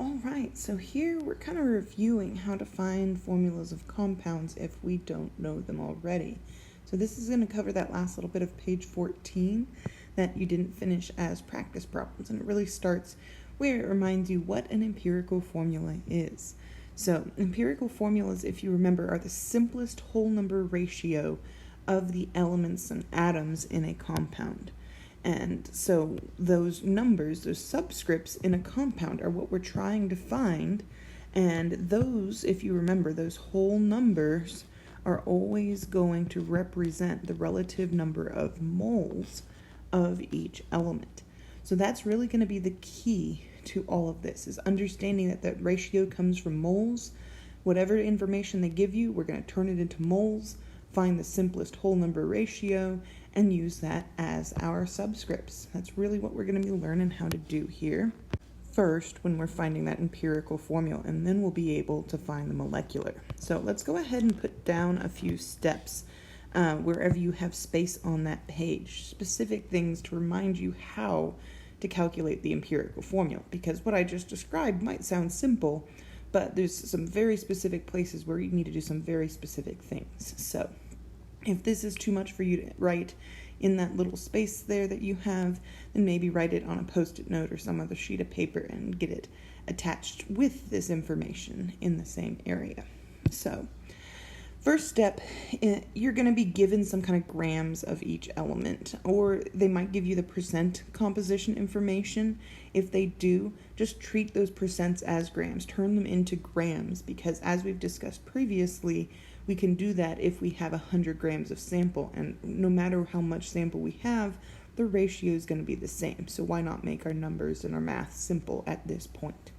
All right, so here we're kind of reviewing how to find formulas of compounds if we don't know them already. So this is going to cover that last little bit of page 14 that you didn't finish as practice problems, and it really starts where it reminds you what an empirical formula is. So empirical formulas, if you remember, are the simplest whole number ratio of the elements and atoms in a compound. And so those numbers, those subscripts in a compound are what we're trying to find. And those, if you remember, those whole numbers are always going to represent the relative number of moles of each element. So that's really going to be the key to all of this, is understanding that that ratio comes from moles. Whatever information they give you, we're going to turn it into moles, find the simplest whole number ratio, and use that as our subscripts. That's really what we're going to be learning how to do here first when we're finding that empirical formula, and then we'll be able to find the molecular. So let's go ahead and put down a few steps wherever you have space on that page, specific things to remind you how to calculate the empirical formula, because what I just described might sound simple, but there's some very specific places where you need to do some very specific things. So if this is too much for you to write in that little space there that you have, then maybe write it on a Post-it note or some other sheet of paper and get it attached with this information in the same area. So first step, you're going to be given some kind of grams of each element, or they might give you the percent composition information. If they do, just treat those percents as grams, turn them into grams, because as we've discussed previously, we can do that if we have 100 grams of sample, and no matter how much sample we have, the ratio is going to be the same. So why not make our numbers and our math simple at this point?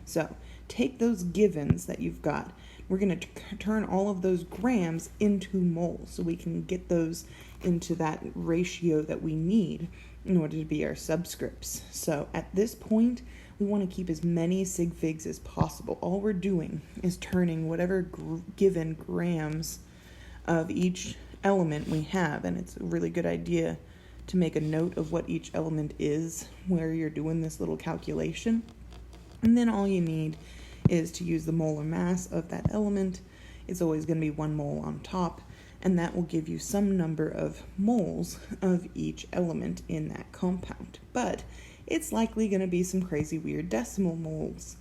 So take those givens that you've got. We're going to turn all of those grams into moles so we can get those into that ratio that we need in order to be our subscripts. So at this point, we want to keep as many sig figs as possible. All we're doing is turning whatever given grams of each element we have, and it's a really good idea to make a note of what each element is where you're doing this little calculation. And then all you need is to use the molar mass of that element. It's always going to be 1 mole on top, and that will give you some number of moles of each element in that compound. But it's likely going to be some crazy weird decimal moles.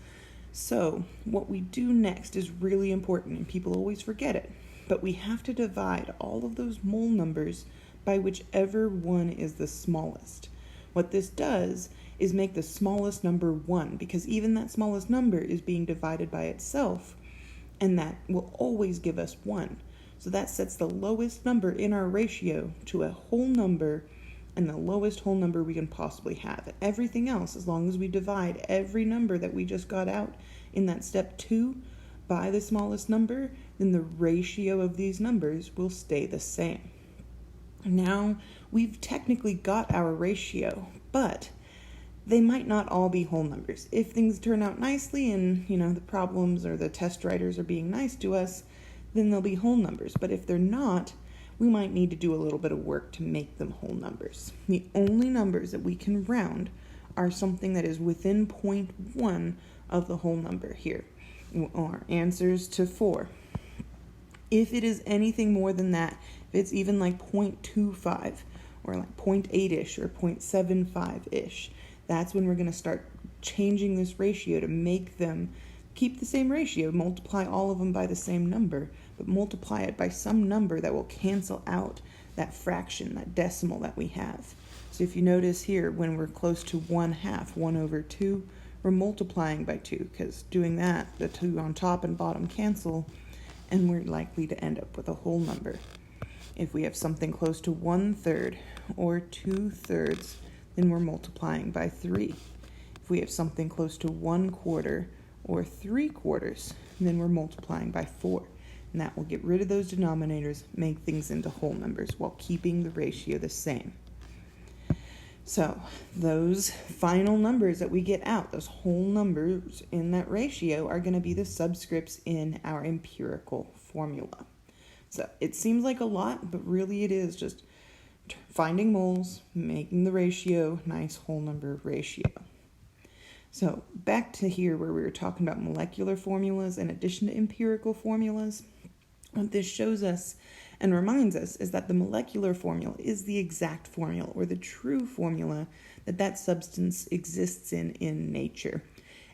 So what we do next is really important, and people always forget it, but we have to divide all of those mole numbers by whichever one is the smallest. What this does is make the smallest number 1, because even that smallest number is being divided by itself, and that will always give us 1. So that sets the lowest number in our ratio to a whole number, and the lowest whole number we can possibly have. Everything else, as long as we divide every number that we just got out in that step 2 by the smallest number, then the ratio of these numbers will stay the same. Now, we've technically got our ratio, but they might not all be whole numbers. If things turn out nicely and, the problems or the test writers are being nice to us, then they'll be whole numbers. But if they're not, we might need to do a little bit of work to make them whole numbers. The only numbers that we can round are something that is within 0.1 of the whole number here, or answers to 4. If it is anything more than that, if it's even like 0.25 or like 0.8-ish or 0.75-ish, that's when we're going to start changing this ratio to make them keep the same ratio, multiply all of them by the same number, but multiply it by some number that will cancel out that fraction, that decimal that we have. So if you notice here, when we're close to 1/2, 1/2, we're multiplying by 2, because doing that, the 2 on top and bottom cancel, and we're likely to end up with a whole number. If we have something close to 1/3 or 2/3, then we're multiplying by 3. If we have something close to 1/4 or 3/4, then we're multiplying by 4. And that will get rid of those denominators, make things into whole numbers while keeping the ratio the same. So those final numbers that we get out, those whole numbers in that ratio, are going to be the subscripts in our empirical formula. So it seems like a lot, but really it is just finding moles, making the ratio nice whole number ratio. So back to here where we were talking about molecular formulas in addition to empirical formulas. What this shows us and reminds us is that the molecular formula is the exact formula or the true formula that substance exists in nature.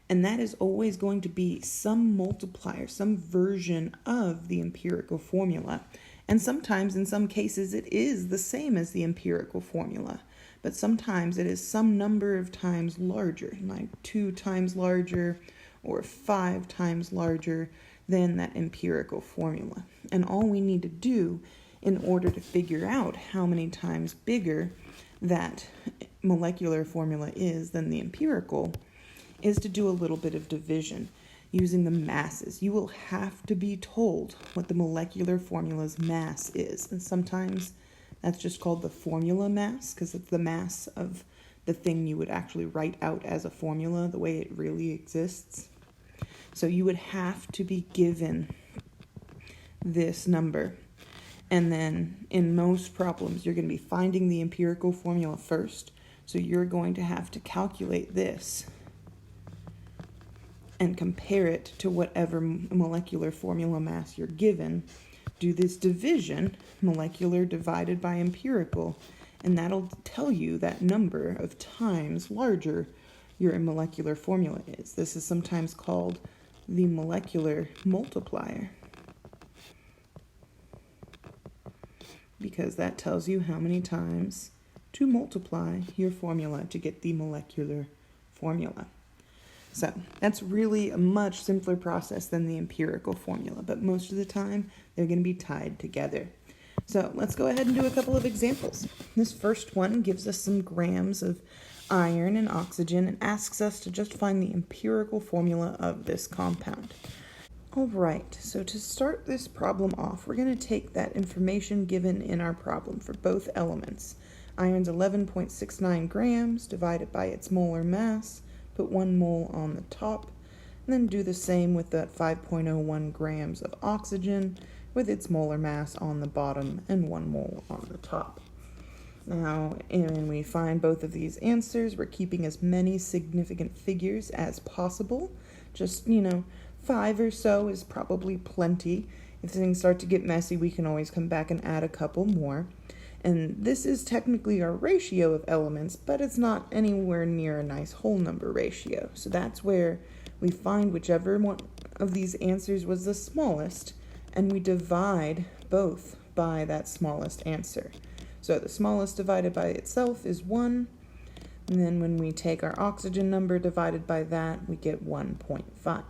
And that is always going to be some multiplier, some version of the empirical formula. And sometimes, in some cases, it is the same as the empirical formula. But sometimes it is some number of times larger, like 2 times larger or 5 times larger than that empirical formula. And all we need to do in order to figure out how many times bigger that molecular formula is than the empirical is to do a little bit of division using the masses. You will have to be told what the molecular formula's mass is. And sometimes that's just called the formula mass because it's the mass of the thing you would actually write out as a formula, the way it really exists. So you would have to be given this number. And then in most problems, you're going to be finding the empirical formula first. So you're going to have to calculate this and compare it to whatever molecular formula mass you're given. Do this division, molecular divided by empirical, and that'll tell you that number of times larger your molecular formula is. This is sometimes called the molecular multiplier, because that tells you how many times to multiply your formula to get the molecular formula. So that's really a much simpler process than the empirical formula, but most of the time they're going to be tied together. So let's go ahead and do a couple of examples. This first one gives us some grams of iron and oxygen and asks us to just find the empirical formula of this compound. All right, so to start this problem off, we're going to take that information given in our problem for both elements. Iron's 11.69 grams divided by its molar mass. Put 1 mole on the top, and then do the same with that 5.01 grams of oxygen with its molar mass on the bottom and 1 mole on the top. Now, when we find both of these answers, we're keeping as many significant figures as possible. Just, 5 or so is probably plenty. If things start to get messy, we can always come back and add a couple more. And this is technically our ratio of elements, but it's not anywhere near a nice whole number ratio. So that's where we find whichever one of these answers was the smallest, and we divide both by that smallest answer. So the smallest divided by itself is 1, and then when we take our oxygen number divided by that, we get 1.5.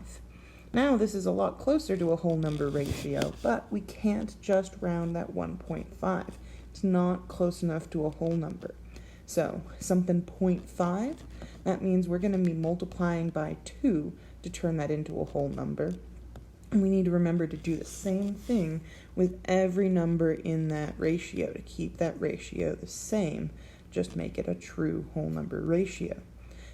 Now this is a lot closer to a whole number ratio, but we can't just round that 1.5. It's not close enough to a whole number. So something 0.5, that means we're going to be multiplying by 2 to turn that into a whole number. And we need to remember to do the same thing with every number in that ratio to keep that ratio the same. Just make it a true whole number ratio.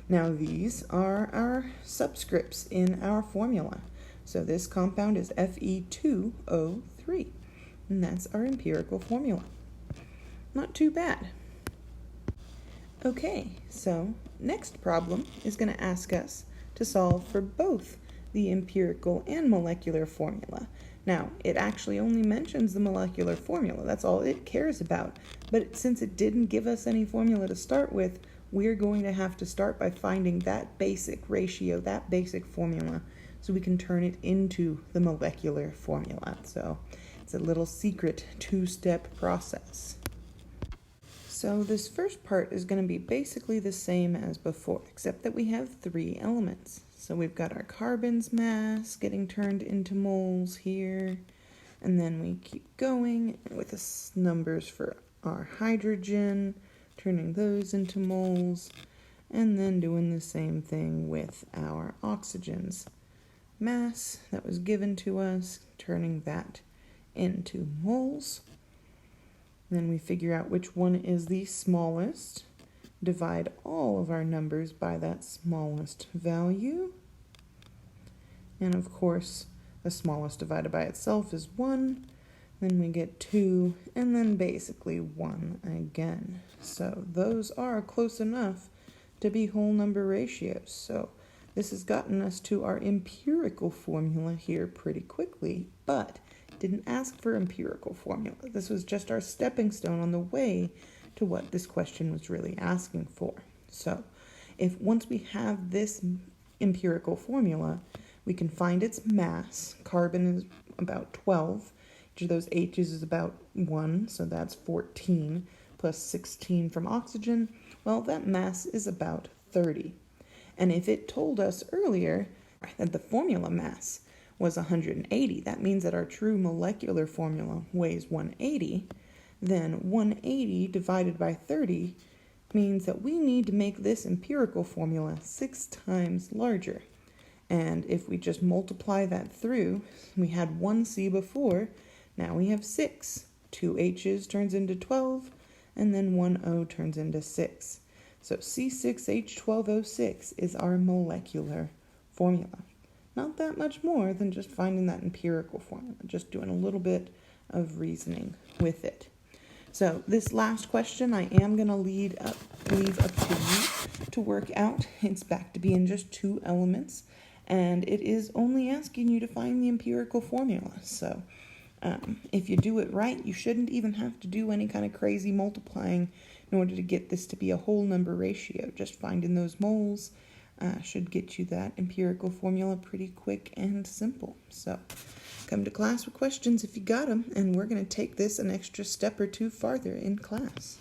Now these are our subscripts in our formula. So this compound is Fe2O3, and that's our empirical formula. Not too bad. Okay, so next problem is going to ask us to solve for both the empirical and molecular formula. Now, it actually only mentions the molecular formula. That's all it cares about. But since it didn't give us any formula to start with, we're going to have to start by finding that basic ratio, that basic formula, so we can turn it into the molecular formula. So it's a little secret 2-step process. So this first part is going to be basically the same as before, except that we have 3 elements. So we've got our carbon's mass getting turned into moles here, and then we keep going with the numbers for our hydrogen, turning those into moles, and then doing the same thing with our oxygen's mass that was given to us, turning that into moles. Then we figure out which one is the smallest, divide all of our numbers by that smallest value. And of course, the smallest divided by itself is 1. Then we get 2, and then basically 1 again. So those are close enough to be whole number ratios. So this has gotten us to our empirical formula here pretty quickly, but didn't ask for empirical formula. This was just our stepping stone on the way to what this question was really asking for. So if once we have this empirical formula, we can find its mass. Carbon is about 12. Each of those H's is about 1, so that's 14, plus 16 from oxygen. Well, that mass is about 30. And if it told us earlier that the formula mass was 180, that means that our true molecular formula weighs 180, then 180 divided by 30 means that we need to make this empirical formula 6 times larger. And if we just multiply that through, we had 1C before, now we have 6. 2 H's turns into 12, and then 1 O turns into 6. So C6H12O6 is our molecular formula. Not that much more than just finding that empirical formula, just doing a little bit of reasoning with it. So this last question I am going to leave up to you to work out. It's back to being just 2 elements, and it is only asking you to find the empirical formula. So if you do it right, you shouldn't even have to do any kind of crazy multiplying in order to get this to be a whole number ratio. Just finding those moles should get you that empirical formula pretty quick and simple. So come to class with questions if you got them, and we're going to take this an extra step or 2 farther in class.